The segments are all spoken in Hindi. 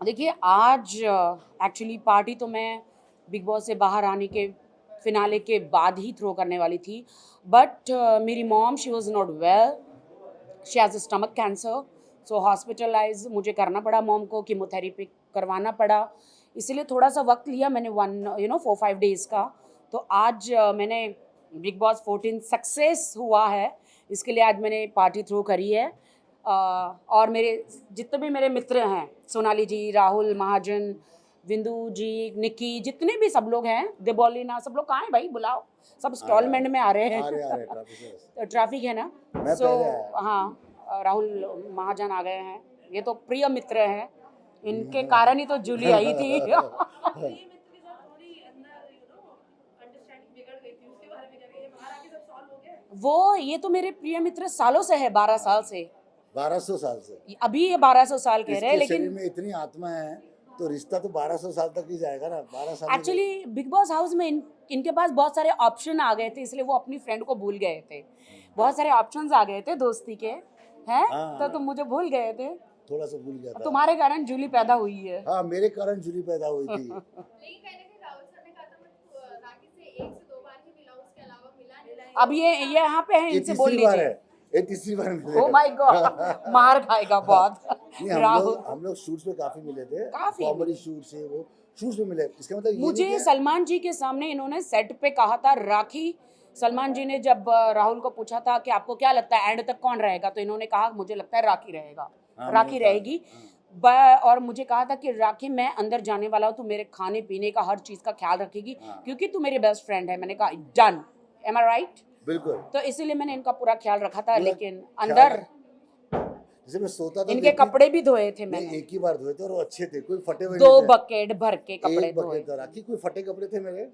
देखिए आज एक्चुअली पार्टी तो मैं बिग बॉस से बाहर आने के फिनाले के बाद ही थ्रो करने वाली थी, बट मेरी mom she was not well, she has stomach cancer, so hospitalise मुझे करना पड़ा, मॉम को कीमोथेरेपी करवाना पड़ा, इसलिए थोड़ा सा वक्त लिया मैंने 4-5 डेज़ का। तो आज मैंने बिग बॉस 14 सक्सेस हुआ है, इसके लिए आज मैंने पार्टी थ्रो करी है। और मेरे जितने भी मेरे मित्र हैं, सोनाली जी, राहुल महाजन, विंदु जी, निक्की, जितने भी सब लोग हैं, देबोलिना, सब लोग कहाँ हैं भाई, बुलाओ, सब स्टॉलमेंट में आ रहे हैं। आ रहे ट्रैफिक ट्रैफिक है ना, मैं सो पहले आया। हाँ, राहुल महाजन आ गए हैं, ये तो प्रिय मित्र हैं, इनके कारण ही तो जूली आई थी। वो ये तो मेरे प्रिय मित्र सालों से है, 12 साल से। 1200 साल से अभी ये 1200 साल कह रहे हैं, इसके शरीर लेकिन में इतनी आत्मा है तो रिश्ता तो 1200 साल तक ही जाएगा ना। 12 साल एक्चुअली बिग बॉस हाउस में इनके पास बहुत सारे ऑप्शन आ गए थे, इसलिए वो अपनी फ्रेंड को भूल गए थे। बहुत सारे ऑप्शंस आ गए थे दोस्ती के, हैं, तो तुम मुझे भूल गए थे। थोड़ा सा भूल गया था। तुम्हारे कारण जूली पैदा हुई है। हाँ, मेरे कारण जूली पैदा हुई थी। अब ये यहाँ पे है, ये इनसे बोल तीसरी बार लीजिए। है, ये तीसरी बार मिले। ओ माय गॉड, मार खाएगा बहुत। नहीं, राहुल हम लोग शूट्स पे काफी मिले थे, काफी कॉमेडी शूट से वो शूट्स पे मिले। इसका मतलब ये मुझे नहीं कि सलमान जी के सामने इन्होंने सेट पे कहा था राखी। सलमान जी ने जब राहुल को पूछा था कि आपको क्या लगता है एंड तक कौन रहेगा, तो इन्होंने कहा मुझे लगता है राखी रहेगा, राखी रहेगी। और मुझे कहा था कि राखी मैं अंदर जाने वाला हूँ, तू मेरे खाने पीने का हर चीज का ख्याल रखेगी, क्योंकि तू मेरी बेस्ट फ्रेंड है। मैंने कहा डन, एम आई राइट? बिल्कुल। तो इसीलिए मैंने इनका पूरा ख्याल रखा था, लेकिन अंदर जैसे मैं सोता था इनके कपड़े भी धोए थे मैंने, एक ही बार धोए थे और वो अच्छे थे, कोई फटे हुए 2 नहीं थे। बकेट भर के कपड़े एक धोए। बकेट था राखी, कोई फटे कपड़े थे मेरे?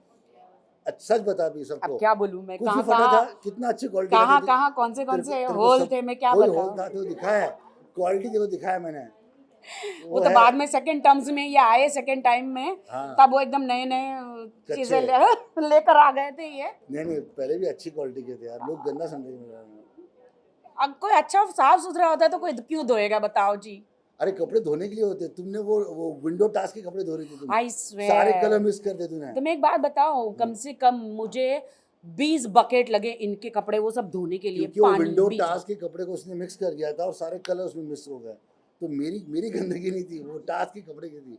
अच्छा, सच बता भी सबको। अब क्या बोलूं मैं, कुछ कहाँ भी फटा था? कहाँ कितना अच्छी क्वालिटी कहाँ कहाँ कौन से होल थे, मैं क्या कोई बताऊं। होल था तो दिखाया है, क्वालिटी देखो दिखाया मैंने। वो तो बाद में सेकंड टर्म्स में ये आए, सेकंड टाइम में, तब वो एकदम नए नए चीजें लेकर आ गए थे ये। नहीं, पहले भी अच्छी क्वालिटी के थे यार, लोग गंदा समझे मेरा। अब कोई अच्छा साफ सुथरा होता है तो कोई क्यों धोएगा, बताओ जी। अरे कपड़े धोने के लिए होते, तुमने वो विंडो टास्क के कपड़े धो रही थी तुम। आई स्वेयर, सारे कलर मिक्स कर दे तूने। तुम्हें एक बात बताओ, कम से कम मुझे 20 बकेट लगे इनके कपड़े वो सब धोने के लिए, क्योंकि वो पानी विंडो 20 टास्क के कपड़े को उसने मिक्स कर दिया था और सारे कलर उसमें मिक्स हो गए, तो मेरी गंदगी नहीं थी, वो टास्क के कपड़े की थी।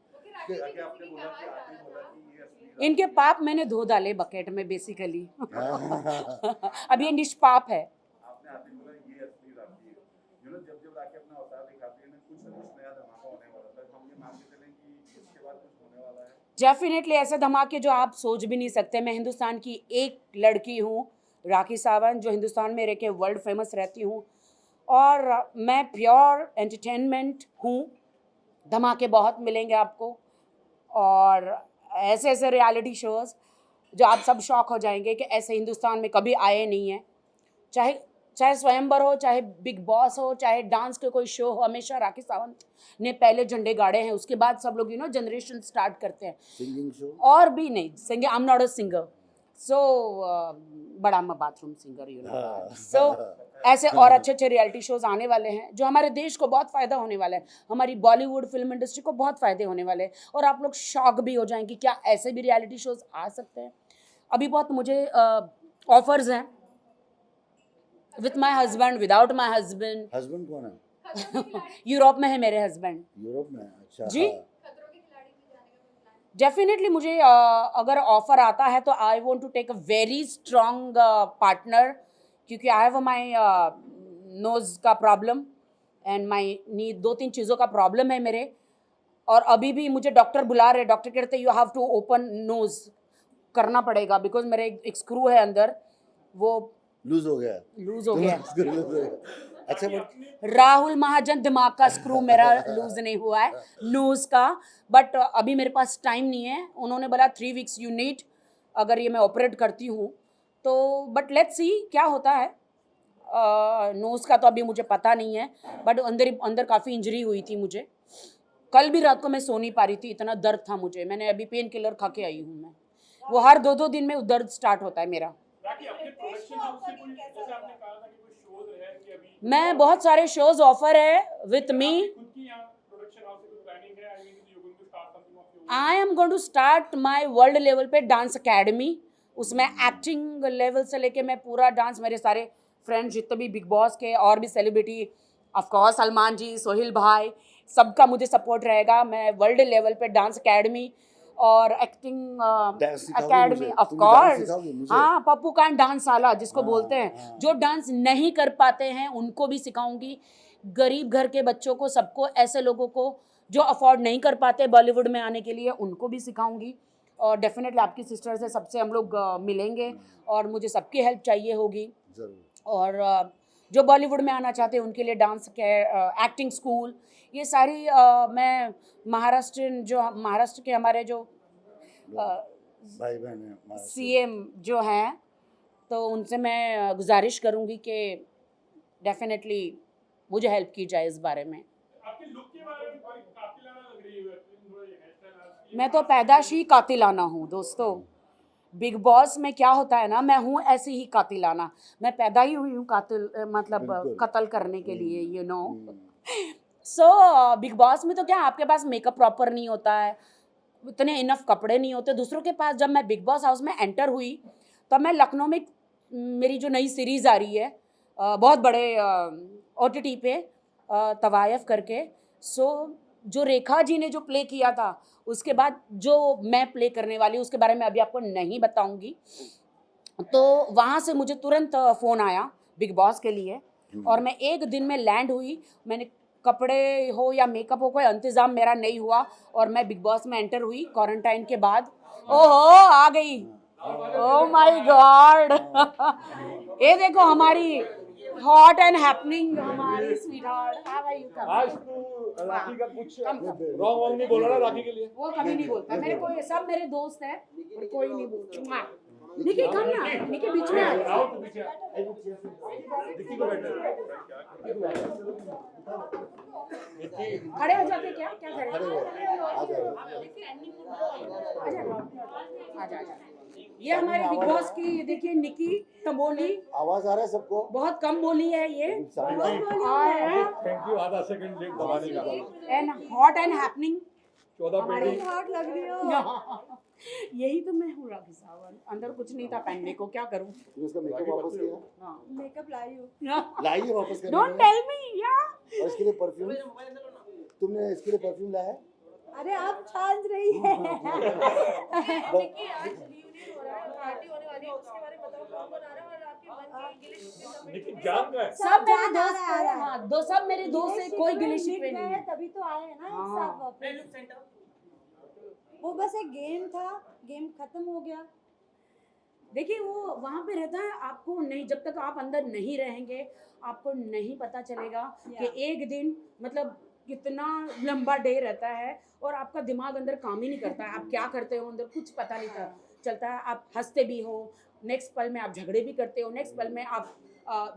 इनके पाप मैंने धो डाले बकेट में बेसिकली। अब ये निष्पाप है। डेफिनेटली ऐसे धमाके जो आप सोच भी नहीं सकते। मैं हिंदुस्तान की एक लड़की हूँ, राखी सावंत, जो हिंदुस्तान में रह के वर्ल्ड फेमस रहती हूँ, और मैं प्योर एंटरटेनमेंट हूँ। धमाके बहुत मिलेंगे आपको, और ऐसे ऐसे रियलिटी शोज़ जो आप सब शॉक हो जाएंगे कि ऐसे हिंदुस्तान में कभी आए नहीं हैं। चाहे चाहे स्वयंवर हो, चाहे बिग बॉस हो, चाहे डांस के कोई शो हो, हमेशा राखी सावंत ने पहले झंडे गाड़े हैं। उसके बाद सब लोग जनरेशन स्टार्ट करते हैं। सिंगिंग शो और भी नहीं, singing, I am not a singer, so but I am a bathroom singer, so ऐसे और अच्छे अच्छे रियलिटी शोज आने वाले हैं जो हमारे देश को बहुत फ़ायदा होने वाला है, हमारी बॉलीवुड फिल्म इंडस्ट्री को बहुत फ़ायदे होने वाले हैं। और आप लोग शॉक भी हो जाएंगे, क्या ऐसे भी रियलिटी शोज आ सकते हैं। अभी बहुत मुझे ऑफर्स हैं, with my husband, without my husband. Husband कौन है? यूरोप में है मेरे हस्बैंड। यूरोप में? अच्छा जी, डेफिनेटली मुझे अगर ऑफर आता है तो I want to take a very strong partner, क्योंकि आई हैव माई नोज का प्रॉब्लम एंड माई नी 2-3 चीज़ों का प्रॉब्लम है मेरे। और अभी भी मुझे डॉक्टर बुला रहे, डॉक्टर कहते you have to open nose करना पड़ेगा, बिकॉज मेरे एक स्क्रू है अंदर, वो लूज हो गया। लूज हो गया। लूज हो गया। अच्छा, राहुल महाजन दिमाग का स्क्रू मेरा लूज नहीं हुआ है, नोज का, बट अभी मेरे पास टाइम नहीं है। उन्होंने बोला 3 वीक्स यू नीड, अगर ये मैं ऑपरेट करती हूँ तो, बट लेट्स सी क्या होता है। नोज का तो अभी मुझे पता नहीं है, बट अंदर काफ़ी इंजरी हुई थी मुझे। कल भी रात को मैं सो नहीं पा रही थी, इतना दर्द था मुझे। मैंने अभी पेन किलर खा के आई हूँ मैं, वो हर 2-2 दिन में दर्द स्टार्ट होता है मेरा। मैं बहुत सारे शोज ऑफर है with me. I am going to start my world level पे डांस अकेडमी. उसमें एक्टिंग लेवल से लेके मैं पूरा डांस, मेरे सारे फ्रेंड्स जितने भी बिग बॉस के और भी सेलिब्रिटी, ऑफ कोर्स सलमान जी, सोहेल भाई, सबका मुझे सपोर्ट रहेगा. मैं वर्ल्ड लेवल पे डांस अकेडमी और एक्टिंग Dance सिखाओगे अकेडमी, मुझे? ऑफ तुम डांस कोर्स. सिखाओगे मुझे? हाँ, पप्पू कांड डांस साला जिसको हाँ, बोलते हैं. हाँ. जो डांस नहीं कर पाते हैं उनको भी सिखाऊंगी. गरीब घर के बच्चों को, सबको, ऐसे लोगों को जो अफोर्ड नहीं कर पाते बॉलीवुड में आने के लिए, उनको भी सिखाऊंगी. और डेफिनेटली आपकी सिस्टर से, सबसे हम लोग मिलेंगे और मुझे सबकी हेल्प चाहिए होगी. जरूर. और जो बॉलीवुड में आना चाहते हैं उनके लिए डांस के एक्टिंग स्कूल, ये सारी मैं महाराष्ट्र के हमारे जो भाई बहन है हमारा. सीएम जो हैं, तो उनसे मैं गुजारिश करूंगी कि डेफिनेटली मुझे हेल्प की जाए इस बारे में. आपके लुक के बारे में बड़ी कातिलाना लग रही है, थोड़ा हेयर स्टाइल आपकी. मैं तो पैदाश ही कातिलाना हूँ दोस्तों. बिग बॉस में क्या होता है ना, मैं हूँ ऐसी ही कातिलाना. मैं पैदा ही हुई हूँ कातिल, मतलब बिल्कुल. कत्ल करने के लिए, you know. So big Boss में तो क्या, आपके पास मेकअप प्रॉपर नहीं होता है, इतने इनफ कपड़े नहीं होते दूसरों के पास. जब मैं बिग बॉस हाउस में एंटर हुई तब मैं लखनऊ में, मेरी जो नई सीरीज़ आ रही है बहुत बड़े OTT पे, तवायफ करके. सो जो रेखा जी ने जो प्ले किया था, उसके बाद जो मैं प्ले करने वाली हूँ उसके बारे में अभी आपको नहीं बताऊंगी. तो वहाँ से मुझे तुरंत फ़ोन आया बिग बॉस के लिए, और मैं एक दिन में लैंड हुई. मैंने कपड़े हो या मेकअप हो, कोई इंतज़ाम मेरा नहीं हुआ, और मैं बिग बॉस में एंटर हुई क्वारंटाइन के बाद. ओहो, आ गई. Oh my god. ये देखो हमारी हॉट एंड हैपनिंग, हमारी स्वीटहार्ट. How are you? आज तू राखी का कुछ रॉन्ग नहीं बोला ना राखी के लिए. वो कभी नहीं बोलता. मेरे को ये सब मेरे दोस्त हैं, और कोई नहीं बोलता. निकी कम ना, निकी बीच में आ. आओ तू पीछे आ. दिक्की को बैठने दे. खड़े हो जाते क्या, क्या करें? खड़े हो, आ जाओ. आजा. ये हमारे बिग बॉस की, ये देखिए निकी तंबोली, आवाज आ रहा है सबको? बहुत कम बोली है ये, थैंक यू. आधा सेकंड लेट दबाने का. And hot and happening. 14 painting. Hot लग रही हो. यही तो मैं हूँ राखी सावंत. अंदर कुछ नहीं था पहनने को, क्या करूँ? तुमने इसका मेकअप वापस किया? मेकअप लाई हूँ. लाइए वापस करने डोंट के लिए. Tell me. या और इसके लिए परफ्यूम, तुमने इसके लिए परफ्यूम लाया है? अरे आप छान रही है. निकी जान का है. सब मेरे जान दोस्त आ रहा है. हाँ, दो सब मेरे दोस्त है, कोई गिले शिकवे नहीं है. तभी तो आए हैं ना एक हाँ. साथ वापस. वो बस एक गेम था, गेम खत्म हो गया. देखिए वो वहाँ पे रहता है, आपको नहीं, जब तक आप अंदर नहीं रहेंगे आपको नहीं पता चलेगा कि एक दिन मतलब कितना लंबा डे रहता है, और आपका दिमाग अंदर काम ही नहीं करता है. आप क्या करते हो अंदर कुछ पता नहीं चलता है. आप हंसते भी हो, नेक्स्ट पल में आप झगड़े भी करते हो, नेक्स्ट पल में आप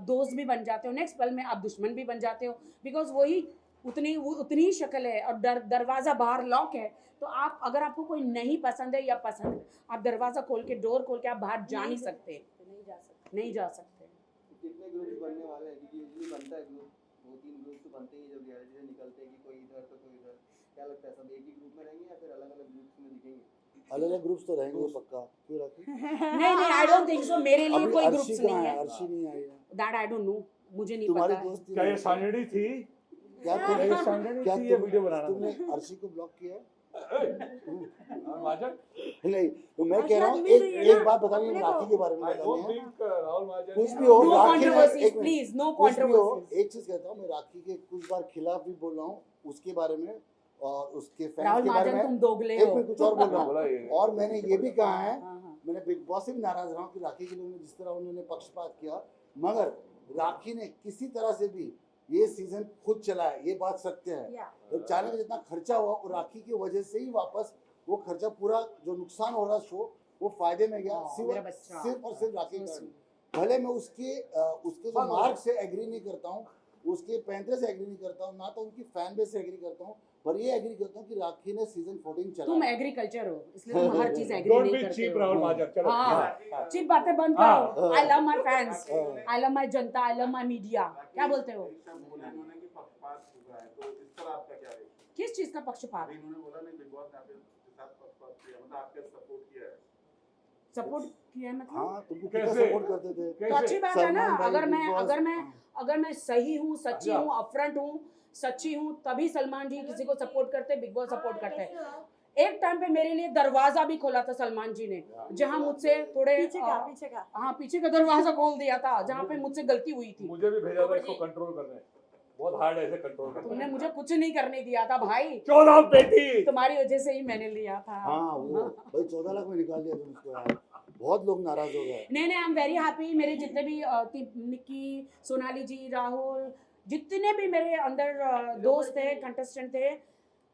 दोस्त भी बन जाते हो, नेक्स्ट पल में आप दुश्मन भी बन जाते हो. बिकॉज वही उतनी ही शक्ल है, और दरवाज़ा बाहर लॉक है. तो आप, अगर आपको कोई नहीं पसंद है या पसंद, आप दरवाज़ा खोल के, डोर खोल के आप बाहर जा नहीं सकते. नहीं जा सकते. कितने ग्रुप्स बनने वाले हैं? क्योंकि यूजुअली बनता है ग्रुप, 2-3 ग्रुप तो बनते ही जब रियलिटी से निकलते हैं कि कोई इधर तो कोई इधर. क्या लगता है, सब एक ही ग्रुप में रहेंगे या फिर अलग-अलग ग्रुप्स में दिखेंगे? अलग-अलग ग्रुप्स तो रहेंगे पक्का. क्यों राखी? नहीं, आई डोंट थिंक सो. मेरे लिए अभी कोई अर्शी ग्रुप्स कहाँ नहीं है? है. अर्शी नहीं आई है. दैट आई डोंट नो, मुझे नहीं तुम्हारी पता है. दोस्त क्या ये सांगड़ी थी? क्या ये सांगड़ी क्या थी ये वीडियो बनाना? तुमने अर्शी को ब्लॉक किया है? महाजन. नहीं, तो मैं कह रहा हूँ एक बात बतानी है राखी के बारे में. I don't बतानी है think राहुल महाजन. कुछ भी हो, नो राखी ने कंट्रोवर्सीज एक मिनट, प्लीज, नो कुछ भी हो, कंट्रोवर्सीज. एक चीज कहता हूँ, मैं राखी के कुछ बार खिलाफ भी बोल रहा हूँ उसके बारे में, और उसके फैंस राहुल के बारे महाजन में. तुम दोगले एक हो. मिनट, कुछ और बोल रहा बोला हूँ. ये. और मैंने ये भी कहा है, हाँ. मैंने बिग बॉस से भी नाराज रहा हूँ कि राखी के लिए जिस तरह उन्होंने पक्षपात किया, मगर राखी ने किसी तरह से भी ये सीजन खुद चलाया, ये बात सत्य है. तो चाइना में जितना खर्चा हुआ वो राखी की वजह से ही वापस वो खर्चा पूरा जो नुकसान हो रहा शो वो फायदे में गया. मेरा बच्चा. सिर्फ और सिर्फ राखी के कारण. भले मैं उसके जो मार्क से एग्री नहीं करता हूँ, उसके पैंतरे से एग्री नहीं करता हूँ, ना तो उनकी फैन बेस से एग्री करता हूँ, पर ये एग्री करता हूँ कि राखी ने सीजन 14 चला. तुम एग्रीकल्चर हो, इसलिए तुम हर चीज एग्री Don't नहीं be करते cheap हो. राहुल महाजन. चलो. हाँ, चिप बातें बंद हाँ. करो. I love my fans, I love my Janata, I love my media. क्या बोलते हो? बोला उन्होंने कि पक्षपात हुआ है, तो इस पर आपका क्या रिएक्शन? किस चीज का पक्षपात? इन्होंने बोला नहीं बिग बॉस ने आपके साथ पक्षपात किया, मतलब आपके सपोर्ट किया है। सपोर्ट किया है मतलब? हाँ तुमको कितना कैसे? सपोर्ट करते थे। तो अच्छी बात है ना। सलमान भाई, अगर Big मैं Boss, अगर मैं हाँ। अगर मैं सही हूँ, सच्ची अच्छा। हूँ, अपफ्रंट हूँ, सच्ची हूँ, तभी सलमान जी किसी को सपोर्ट करते, बिग बॉस सपोर्ट करते हैं। एक टाइम पे मेरे लिए दरवाजा भी खोला था सलमान जी ने, जहाँ मुझसे थोड़े पीछे का हाँ पीछे का दरवाजा खोल दिया था, जहाँ पे मुझसे गलती हुई थी। मुझे भी भेजा था इसको कंट्रोल करने, बहुत हार्ड है इसे कंट्रोल करना। तुमने मुझे कुछ नहीं करने दिया था भाई, 14 पेटी तुम्हारी वजह से ही मैंने लिया था। हाँ वो भाई 14 लाख में निकाल दिया तुम उसको यार, बहुत लोग नाराज हो गए। नहीं आई एम वेरी हैप्पी। मेरे जितने भी निक्की, सोनाली जी, राहुल, जितने भी मेरे अंदर दोस्त थे, कंटेस्टेंट थे,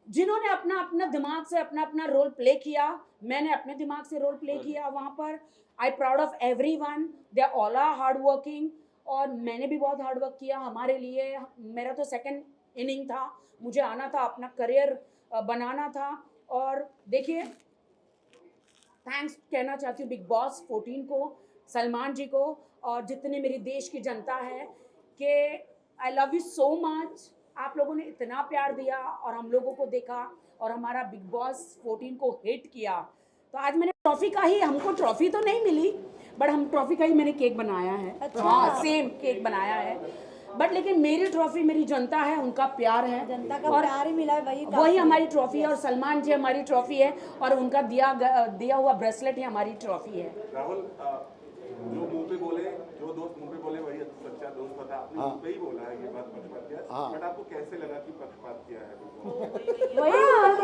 जिन्होंने अपना अपना दिमाग से अपना अपना रोल प्ले किया, मैंने अपने दिमाग से रोल प्ले किया वहाँ पर। I proud of everyone, they are all are hard working, और मैंने भी बहुत हार्ड वर्क किया हमारे लिए। मेरा तो सेकंड इनिंग था, मुझे आना था, अपना करियर बनाना था। और देखिए, थैंक्स कहना चाहती हूँ बिग बॉस 14 को, सलमान जी को, और जितने मेरी देश की जनता है, कि I love you so much. आप लोगों ने इतना प्यार दिया और हम लोगों को देखा और हमारा बिग बॉस 14 को हिट किया। तो आज मैंने ट्रॉफी का ही, हमको ट्रॉफी तो नहीं मिली, बट हम ट्रॉफी का ही मैंने केक बनाया है। अच्छा। हाँ सेम केक बनाया है, बट लेकिन मेरी ट्रॉफी मेरी जनता है, उनका प्यार है, जनता का और प्यार ही मिला है, वही वही काफी हमारी ट्रॉफी है। और सलमान जी हमारी ट्रॉफी है, और उनका दिया हुआ ब्रेसलेट ही हमारी ट्रॉफी है। राहुल, जो मुंह पे बोले, जो दोस्त मुंह पे बोले वही सच्चा दोस्त था। आपने हाँ। मुंह पे ही बोला है ये बात, पक्षपात किया, हाँ। बट आपको कैसे लगा कि पक्षपात किया है?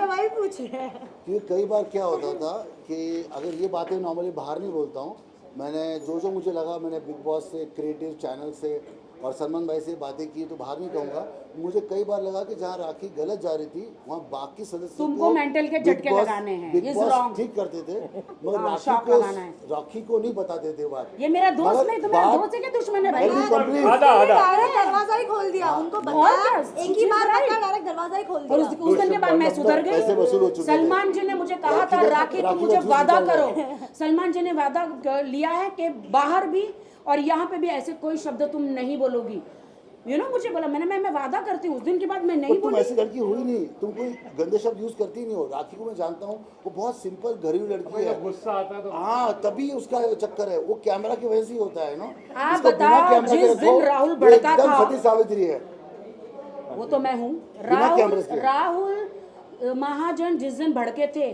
वही पूछ रहे हैं। क्योंकि कई बार क्या होता था कि अगर ये बातें नॉर्मली बाहर नहीं बोलता हूँ, मैंने जो मुझे लगा, मैंने बिग बॉस से, क्रिएटिव चैनल से और सलमान भाई से बातें की, तो बाहर नहीं कहूँगा। मुझे कई बार लगा कि जहाँ राखी गलत जा रही थी, वहाँ बाकी सदस्य तुमको मेंटल के झटके लगाने हैं, बिग He's बॉस wrong। ठीक करते थे, मगर हाँ, शॉक लगाना है। राखी को नहीं बताते थे बात। ये मेरा दोस्त मगर नहीं, तुम्हारा बात- दोस्त है क्या दुश्मन है भाई? Let me complete। डायरेक्ट दरवाजा ही खोल दिया, उनको और बताया, क्या? एक ही बार Right। पता, डायरेक्ट दरवाजा ही खोल और दिया। उस दिन के बाद मैं सुधर पैसे वसूल हो गई। चुके थे। सलमान जी ने मुझे कहा था, राखी तुम मुझे जूस वादा निकल करो। गया। सलमान जी ने वादा लिया है कि बाहर भी और यहाँ पे भी ऐसे कोई शब्द तुम नहीं बोलोगी। मुझे बोला, मैं वादा करती हूँ। उस दिन के बाद मैं नहीं तुम बोली। ऐसी लड़की हुई नहीं, तुम कोई गंदे शब्द यूज करती नहीं हो। राखी को मैं जानता हूँ, वो बहुत सिंपल घरेलू लड़की है। गुस्सा आता है तो हाँ, तभी उसका चक्कर है, वो कैमरा की वजह से ही होता है ना। आप इसको बिना बताओ, कैमरा के जिस रखो, दिन राहुल वो भड़का एकदम था, सती सावित्री है। वो तो मैं हूँ। बिना कैमरे के। राहुल महाजन जिस दिन भड़के थे,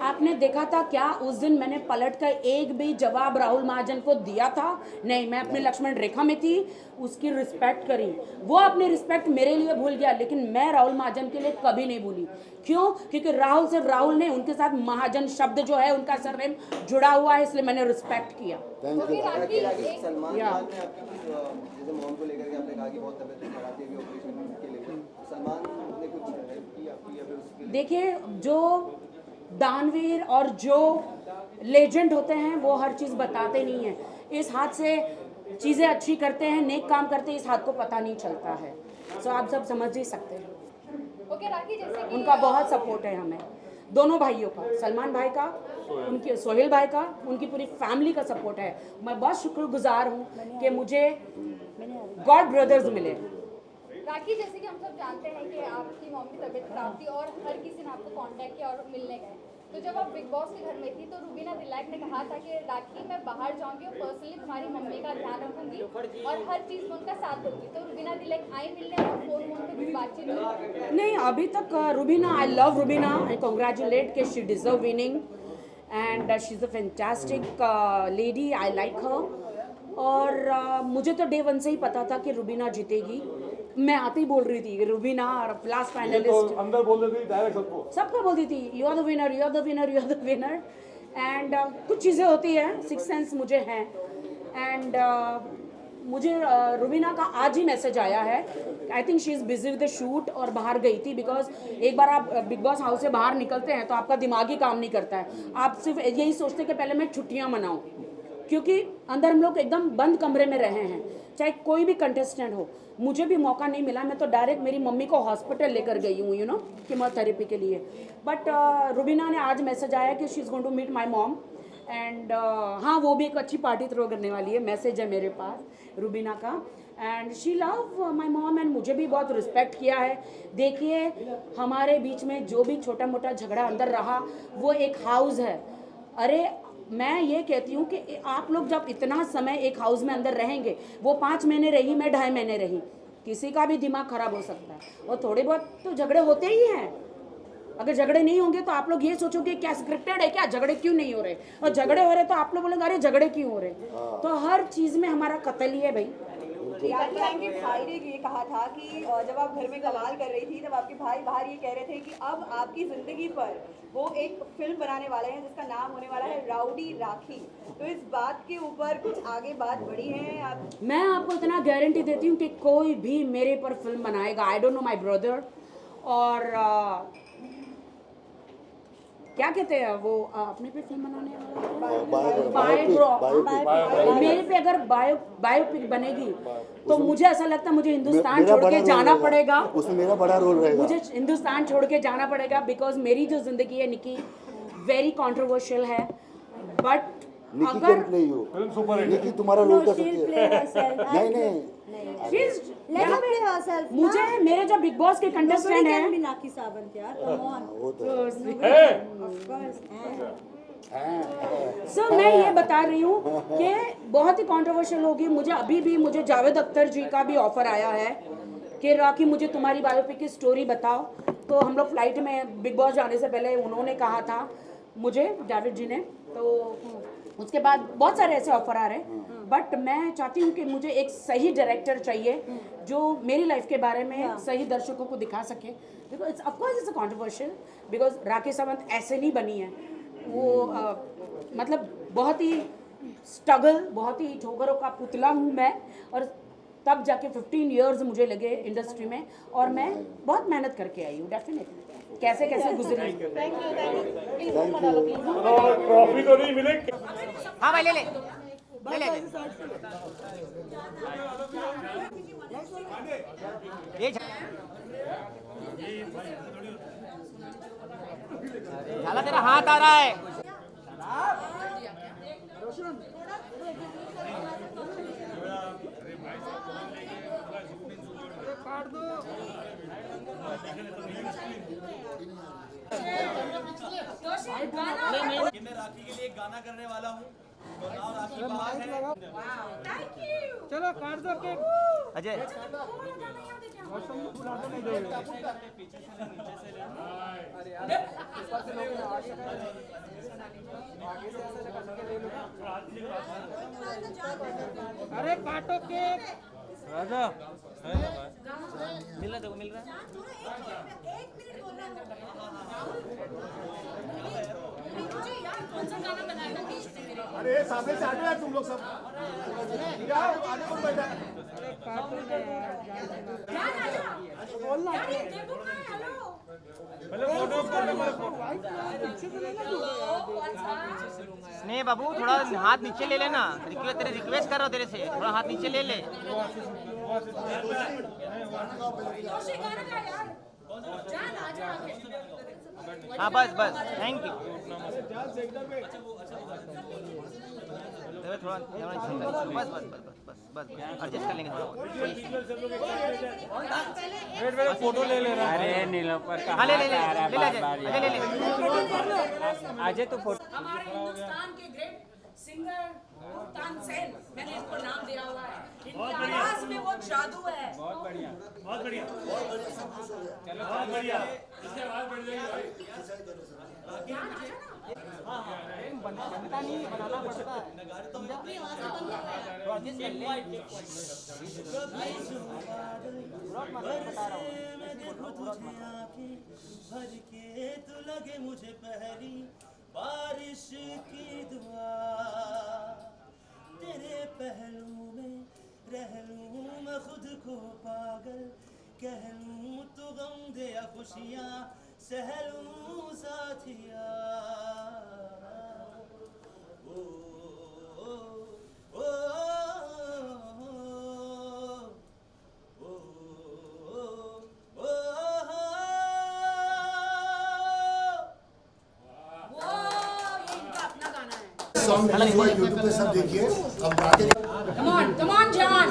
आपने देखा था क्या उस दिन मैंने पलट कर एक भी जवाब राहुल महाजन को दिया था? नहीं, मैं अपने लक्ष्मण रेखा में थी, उसकी रिस्पेक्ट करी। वो अपनी रिस्पेक्ट मेरे लिए भूल गया, लेकिन मैं राहुल महाजन के लिए कभी नहीं भूली। क्यों? क्योंकि राहुल से राहुल ने, उनके साथ महाजन शब्द जो है उनका सरनेम जुड़ा हुआ है, इसलिए मैंने रिस्पेक्ट किया। Thank you. सलमान या। खान ने आपकी जैसे मॉम को लेकर के आपने कहा कि बहुत तबीयत खराब थी, ऑपरेशन के लिए सलमान ने कुछ हेल्प की आपकी या फिर उसके लिए? देखिए, जो दानवीर और जो लेजेंड होते हैं वो हर चीज़ बताते नहीं हैं। इस हाथ से चीज़ें अच्छी करते हैं, नेक काम करते हैं, इस हाथ को पता नहीं चलता है। सो आप सब समझ ही सकते हैं। ओके राखी, जैसे कि उनका बहुत सपोर्ट है हमें, दोनों भाइयों का, सलमान भाई का, उनके सोहेल भाई का, उनकी पूरी फैमिली का सपोर्ट है। मैं बहुत शुक्रगुजार हूँ कि मुझे गॉड ब्रदर्स मिले। राखी, जैसे कि हम सब जानते हैं कि आपकी मॉम की तबीयत खराब थी और हर किसी ने आपको कांटेक्ट किया और मिलने गए। तो जब आप बिग बॉस के घर में थी तो रुबीना दिलाइक ने कहा था कि राखी मैं बाहर जाऊंगी और पर्सनली तुम्हारी मम्मी का ध्यान रखूंगी और हर चीज़ में उनका साथ दूंगी। तो रुबीना दिलाइक आई मिलने और फोन पे कुछ बातचीत हुई? नहीं, अभी तक Rubina, I love Rubina, I congratulate कि she deserve winning and she is a fantastic lady, I like her. और मुझे तो डे वन से ही पता था कि रुबीना जीतेगी। मैं आते ही बोल रही थी रुबीना लास्ट फाइनलिस्ट, अंदर बोल देती डायरेक्ट सबको बोलती थी you are the winner, you are the winner, you are the winner. And कुछ चीज़ें होती है, सिक्स सेंस मुझे हैं। एंड मुझे रुबीना का आज ही मैसेज आया है। I think she is busy with the shoot और बाहर गई थी, बिकॉज एक बार आप बिग बॉस हाउस से बाहर निकलते हैं तो आपका दिमाग ही काम नहीं करता है। आप सिर्फ यही सोचते हैं कि पहले मैं छुट्टियाँ मनाऊँ, क्योंकि अंदर हम लोग एकदम बंद कमरे में रहे हैं, चाहे कोई भी कंटेस्टेंट हो। मुझे भी मौका नहीं मिला, मैं तो डायरेक्ट मेरी मम्मी को हॉस्पिटल लेकर गई हूँ, कीमोथेरेपी के लिए। बट रुबीना ने आज मैसेज आया कि she is going to meet my mom and हाँ, वो भी एक अच्छी पार्टी थ्रो करने वाली है। मैसेज है मेरे पास रुबीना का। And she love my mom and मुझे भी बहुत रिस्पेक्ट किया है। देखिए हमारे बीच में जो भी छोटा मोटा झगड़ा अंदर रहा वो एक हाउस है। अरे मैं ये कहती हूँ कि आप लोग जब इतना समय एक हाउस में अंदर रहेंगे, वो 5 महीने रही, मैं 2.5 महीने रही, किसी का भी दिमाग खराब हो सकता है और थोड़े बहुत तो झगड़े होते ही हैं। अगर झगड़े नहीं होंगे तो आप लोग ये सोचोगे क्या स्क्रिप्टेड है क्या, झगड़े क्यों नहीं हो रहे, और झगड़े हो रहे तो आप लोग बोलेंगे अरे झगड़े क्यों हो रहे। तो हर चीज़ में हमारा कत्ल ही है भाई। राखी के भाई ने ये कहा था कि जब आप घर में कमाल कर रही थी तब आपके भाई बाहर ये कह रहे थे कि अब आपकी जिंदगी पर वो एक फिल्म बनाने वाले हैं जिसका नाम होने वाला है राउडी राखी। तो इस बात के ऊपर कुछ आगे बात बढ़ी है आप? मैं आपको इतना गारंटी देती हूँ कि कोई भी मेरे पर फिल्म बनाएगा। I don't know my brother, और क्या कहते हैं वो अपने पे फिल्म बनाने वाला, मेरे पे अगर बायोपिक बनेगी तो मुझे ऐसा लगता है मुझे हिंदुस्तान छोड़ के जाना पड़ेगा। उसमें मेरा बड़ा रोल रहेगा। मुझे हिंदुस्तान छोड़ के जाना पड़ेगा बिकॉज मेरी जो जिंदगी है निकी वेरी कंट्रोवर्शियल है। बट अगर निकी तुम्हारा रोल कर सकती है। नहीं Let her play herself. मुझे मेरे जो बिग बॉस के कंटेस्टेंट हैं मीनाक्षी सावंत यार, come on. वो तो Of course. सो मैं ये बता रही हूँ कि बहुत ही कंट्रोवर्शियल होगी। मुझे जावेद अख्तर जी का भी ऑफर आया है कि राखी मुझे तुम्हारी बायोपिक की स्टोरी बताओ। तो हम लोग फ्लाइट में बिग बॉस जाने से पहले उन्होंने कहा था मुझे, जावेद जी ने, तो उसके बाद बहुत सारे ऐसे ऑफर आ रहे हैं। बट मैं चाहती हूँ कि मुझे एक सही डायरेक्टर चाहिए जो मेरी लाइफ के बारे में सही दर्शकों को दिखा सके। Because it's of course it's a controversial, because Rakhi Sawant ऐसे नहीं बनी है वो, मतलब बहुत ही स्ट्रगल, बहुत ही ठोकरों का पुतला हूँ मैं। और तब जाके 15 इयर्स मुझे लगे इंडस्ट्री में, और मैं बहुत मेहनत करके आई हूँ डेफिनेटली। कैसे कैसे गुजरी। ट्रॉफी तो नहीं मिलेगी। हाँ भाई ले ले ले ले ये झाला तेरा हाथ आ रहा है। मैं राखी के लिए एक गाना करने वाला हूँ। तो नाम राखी बहार है। चलो काट दो केक। अजय अरे काटो केक। राजा मिल रहा देखो, मिल रहा अरे सामने से हटो यार तुम लोग सब। आगे कौन बैठा है? स्नेह बाबू थोड़ा हाथ नीचे ले लेना। तेरे रिक्वेस्ट कर रहा हूँ तेरे से, थोड़ा हाथ नीचे ले ले। हाँ बस बस, थैंक यू। थोड़ा बस बस बस बस बस एडजस्ट कर लेंगे थोड़ा। फोटो ले ले रहा है। अरे नीलोफर का हाँ ले ले ले ले ले अजय ले ले। अजय तो फोटो हमारे हिंदुस्तान के ग्रेट सिंगर तानसेन, मैंने इसको नाम दिया हुआ है। इनकी आवाज में वो जादू है। बहुत बढ़िया बहुत बढ़िया चलो बहुत बढ़िया। इसके बाद बढ़ जाएगी। बनता नहीं, बनाना पड़ता है। भर के तू लगे मुझे पहली बारिश की दुआ, तेरे पहलू में रह लूं मैं खुद को पागल, कह लूं तू गम दे या खुशियाँ सह लूं साथिया। ओ ओ ओ सॉन्ग यूट्यूब पे सब देखिए। अब Come on, John.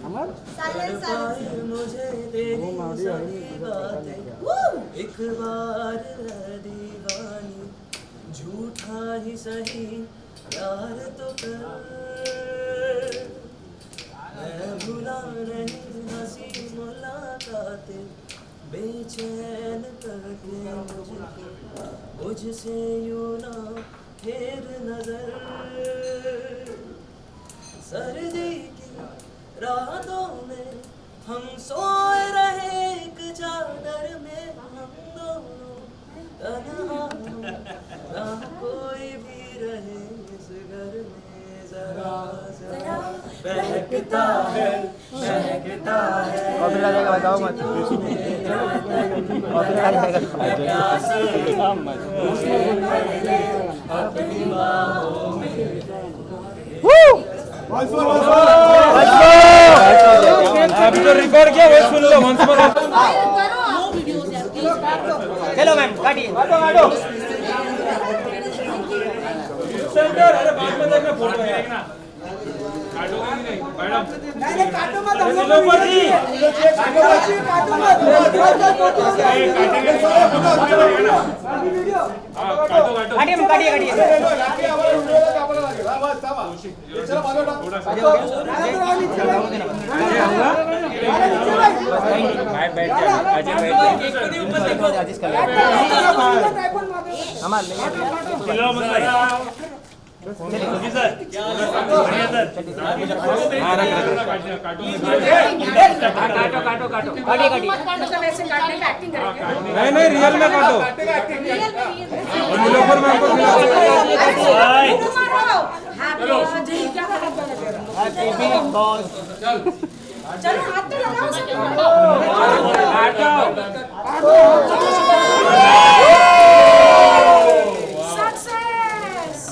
तड़पाए मुझे तेरी सभी बातें, एक बार दीवानी, झूठा ही सही प्यार तो कर, मैं भुला नहीं हंसी मुलाकातें, बेचैन करके मुझसे यूं ना फेर नजर, सर्दी की रातों में हम सोए रहे एक चादर में, हम दोनों तन्हा, ना कोई भी रहे इस घर में, जरा जरा बहकता है कॉपी आ जाएगा, बताओ मत। कॉपी आ जाएगा। अपनी बाहों में अभी तो रिकॉर्ड किया, वो सुन लो वंस मोर। चलो मैम काटिए। सेंटर, अरे बाद में देखना फोटो है ना। नहीं रियल में काटो। चलो हाथ तो लगाओ।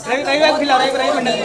रवि भाई खिला रही मंडल।